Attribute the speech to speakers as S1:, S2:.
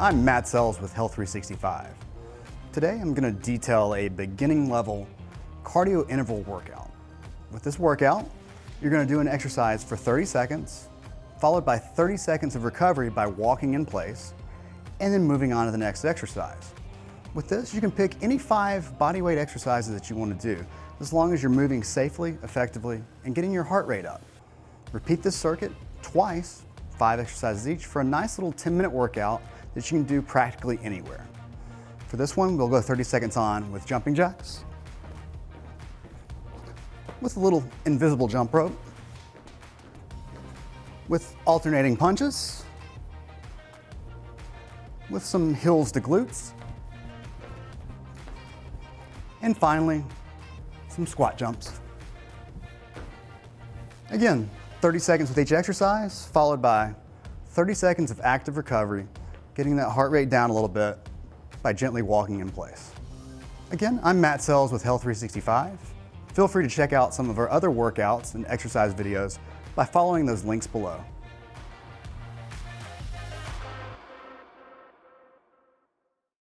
S1: I'm Matt Sells with Health 365. Today I'm going to detail a beginning level cardio interval workout. With this workout, you're going to do an exercise for 30 seconds, followed by 30 seconds of recovery by walking in place, and then moving on to the next exercise. With this, you can pick any 5 bodyweight exercises that you want to do, as long as you're moving safely, effectively, and getting your heart rate up. Repeat this circuit twice, 5 exercises each, for a nice little 10-minute workout that you can do practically anywhere. For this one, we'll go 30 seconds on with jumping jacks, with a little invisible jump rope, with alternating punches, with some heels to glutes, and finally, some squat jumps. Again, 30 seconds with each exercise, followed by 30 seconds of active recovery, getting that heart rate down a little bit by gently walking in place. Again, I'm Matt Sells with Health 365. Feel free to check out some of our other workouts and exercise videos by following those links below.